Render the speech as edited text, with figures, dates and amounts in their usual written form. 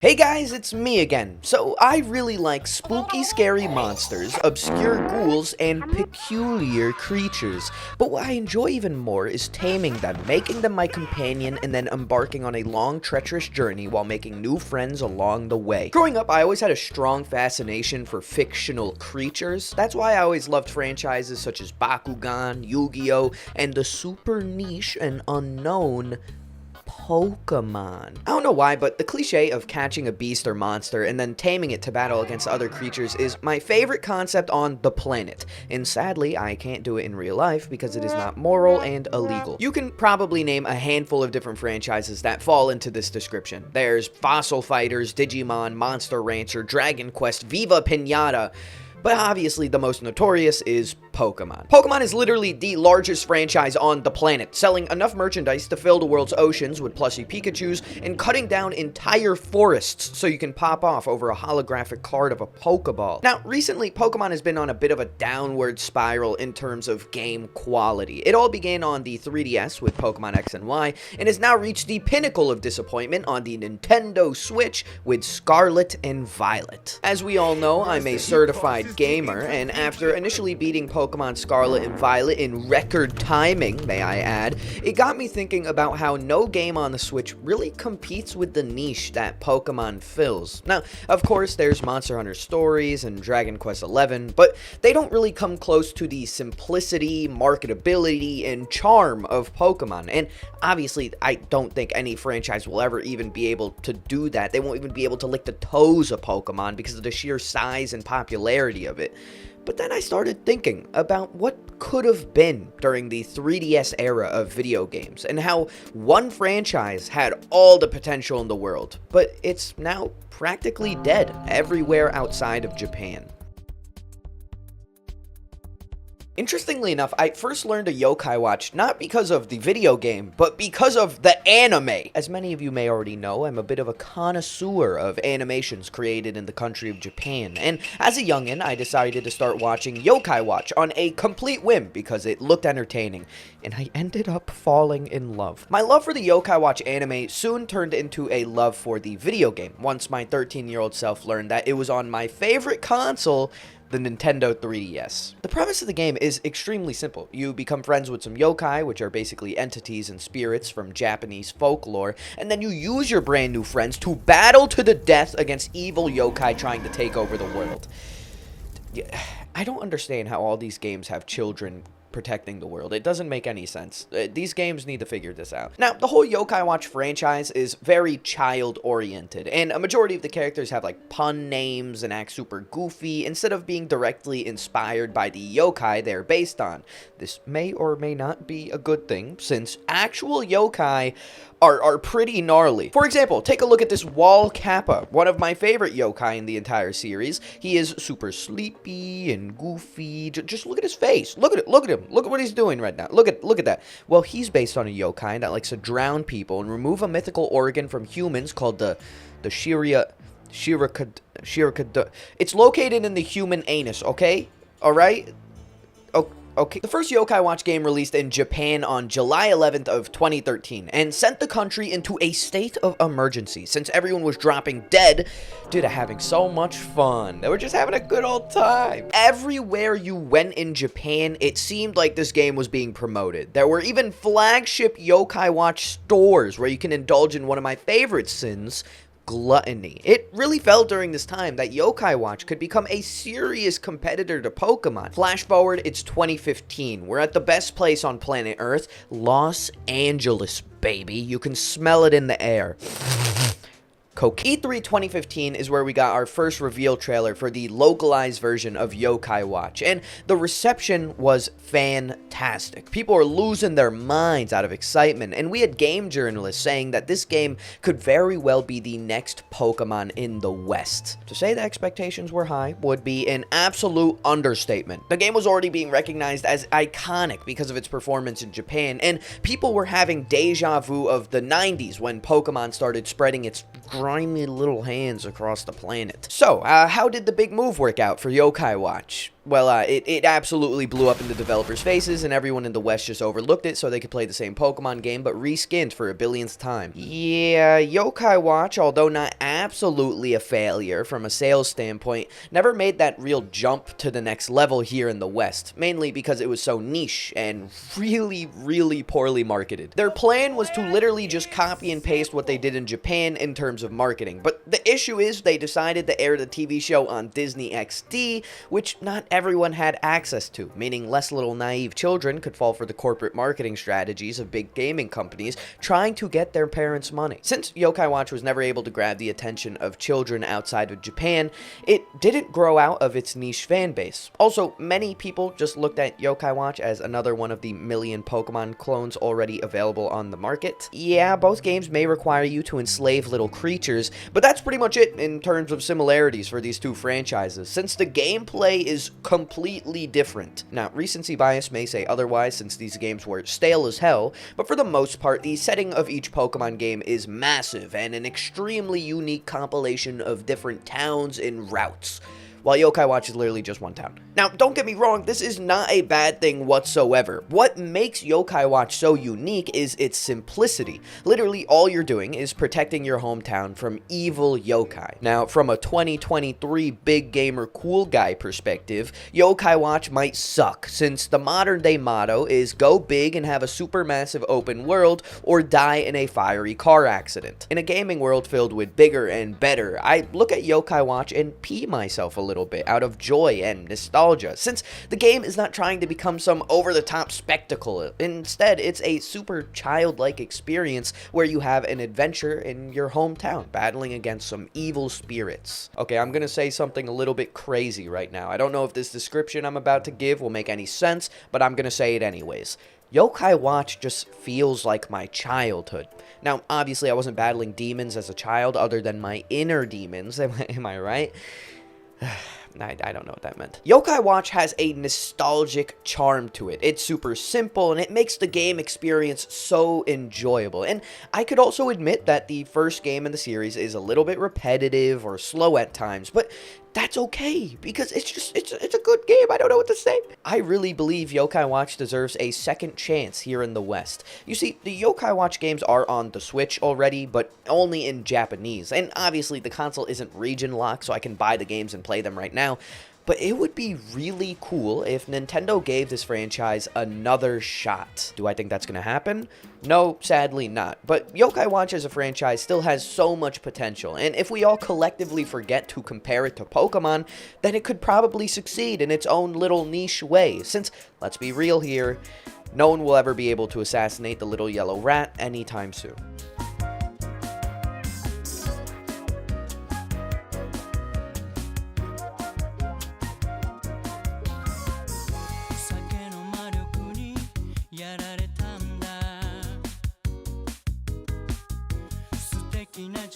Hey guys, it's me again. So, I really like spooky, scary monsters, obscure ghouls, and peculiar creatures. But what I enjoy even more is taming them, making them my companion, and then embarking on a long, treacherous journey while making new friends along the way. Growing up, I always had a strong fascination for fictional creatures. That's why I always loved franchises such as Bakugan, Yu-Gi-Oh!, and the super niche and unknown Pokemon. I don't know why, but the cliche of catching a beast or monster and then taming it to battle against other creatures is my favorite concept on the planet. And sadly, I can't do it in real life because it is not moral and illegal. You can probably name a handful of different franchises that fall into this description. There's Fossil Fighters, Digimon, Monster Rancher, Dragon Quest, Viva Pinata. But obviously the most notorious is Pokemon. Pokemon is literally the largest franchise on the planet, selling enough merchandise to fill the world's oceans with plushie Pikachus and cutting down entire forests so you can pop off over a holographic card of a Pokeball. Now, recently, Pokemon has been on a bit of a downward spiral in terms of game quality. It all began on the 3DS with Pokemon X and Y, and has now reached the pinnacle of disappointment on the Nintendo Switch with Scarlet and Violet. As we all know, I'm a certified gamer, and after initially beating Pokemon Scarlet and Violet in record timing, may I add, it got me thinking about how no game on the Switch really competes with the niche that Pokemon fills. Now, of course, there's Monster Hunter Stories and Dragon Quest XI, but they don't really come close to the simplicity, marketability, and charm of Pokemon, and obviously, I don't think any franchise will ever even be able to do that. They won't even be able to lick the toes of Pokemon because of the sheer size and popularity of it. But then I started thinking about what could have been during the 3DS era of video games and how one franchise had all the potential in the world, but it's now practically dead everywhere outside of Japan. Interestingly enough, I first learned of Yokai Watch not because of the video game, but because of the anime. As many of you may already know, I'm a bit of a connoisseur of animations created in the country of Japan, and as a youngin', I decided to start watching Yokai Watch on a complete whim because it looked entertaining, and I ended up falling in love. My love for the Yokai Watch anime soon turned into a love for the video game, once my 13-year-old self learned that it was on my favorite console, the Nintendo 3DS. The premise of the game is extremely simple. You become friends with some yokai, which are basically entities and spirits from Japanese folklore, and then you use your brand new friends to battle to the death against evil yokai trying to take over the world. I don't understand how all these games have children protecting the world. It doesn't make any sense. These games need to figure this out. Now, the whole Yokai Watch franchise is very child-oriented, and a majority of the characters have like pun names and act super goofy instead of being directly inspired by the yokai they're based on. This may or may not be a good thing, since actual yokai are pretty gnarly. For example, take a look at this Wall Kappa, one of my favorite yokai in the entire series. He is super sleepy and goofy. Just look at his face. Look at him. Look at what he's doing right now. Look at that. Well, he's based on a yokai that likes to drown people and remove a mythical organ from humans called the Shirakad. It's located in the human anus, okay? Alright? Okay. The first Yokai Watch game released in Japan on July 11th of 2013 and sent the country into a state of emergency since everyone was dropping dead due to having so much fun. They were just having a good old time. Everywhere you went in Japan, it seemed like this game was being promoted. There were even flagship Yokai Watch stores where you can indulge in one of my favorite sins, gluttony. It really felt during this time that Yokai Watch could become a serious competitor to Pokemon. Flash forward, it's 2015. We're at the best place on planet Earth, Los Angeles, baby. You can smell it in the air. E3 2015 is where we got our first reveal trailer for the localized version of Yokai Watch, and the reception was fantastic. People were losing their minds out of excitement, and we had game journalists saying that this game could very well be the next Pokemon in the West. To say the expectations were high would be an absolute understatement. The game was already being recognized as iconic because of its performance in Japan, and people were having deja vu of the 90s when Pokemon started spreading its grimy little hands across the planet. So, how did the big move work out for Yokai Watch? well, it absolutely blew up in the developers' faces, and everyone in the West just overlooked it so they could play the same Pokemon game, but reskinned for a billionth time. Yeah, Yokai Watch, although not absolutely a failure from a sales standpoint, never made that real jump to the next level here in the West, mainly because it was so niche and really poorly marketed. Their plan was to literally just copy and paste what they did in Japan in terms of marketing, but the issue is they decided to air the TV show on Disney XD, which not everyone had access to, meaning less little naive children could fall for the corporate marketing strategies of big gaming companies trying to get their parents' money. Since Yokai Watch was never able to grab the attention of children outside of Japan, it didn't grow out of its niche fan base. Also, many people just looked at Yokai Watch as another one of the million Pokemon clones already available on the market. Yeah, both games may require you to enslave little creatures, but that's pretty much it in terms of similarities for these two franchises, since the gameplay is completely different. Now, recency bias may say otherwise since these games were stale as hell, but for the most part, the setting of each Pokemon game is massive and an extremely unique compilation of different towns and routes, while Yokai Watch is literally just one town. Now, don't get me wrong, this is not a bad thing whatsoever. What makes Yokai Watch so unique is its simplicity. Literally, all you're doing is protecting your hometown from evil yokai. Now, from a 2023 big gamer cool guy perspective, Yokai Watch might suck, since the modern day motto is go big and have a supermassive open world, or die in a fiery car accident. In a gaming world filled with bigger and better, I look at Yokai Watch and pee myself a little bit out of joy and nostalgia, since the game is not trying to become some over-the-top spectacle. Instead, it's a super childlike experience where you have an adventure in your hometown, battling against some evil spirits. Okay, I'm gonna say something a little bit crazy right now. I don't know if this description I'm about to give will make any sense, but I'm gonna say it anyways. Yokai Watch just feels like my childhood. Now, obviously, I wasn't battling demons as a child other than my inner demons, am I right? I don't know what that meant. Yokai Watch has a nostalgic charm to it. It's super simple, and it makes the game experience so enjoyable. And I could also admit that the first game in the series is a little bit repetitive or slow at times, but that's okay, because it's a good game. I don't know what to say. I really believe Yokai Watch deserves a second chance here in the West. You see, the Yokai Watch games are on the Switch already, but only in Japanese. And obviously, the console isn't region locked, so I can buy the games and play them right now. But it would be really cool if Nintendo gave this franchise another shot. Do I think that's going to happen? No, sadly not. But Yokai Watch as a franchise still has so much potential, and if we all collectively forget to compare it to Pokemon, then it could probably succeed in its own little niche way, since, let's be real here, no one will ever be able to assassinate the little yellow rat anytime soon. Sutekina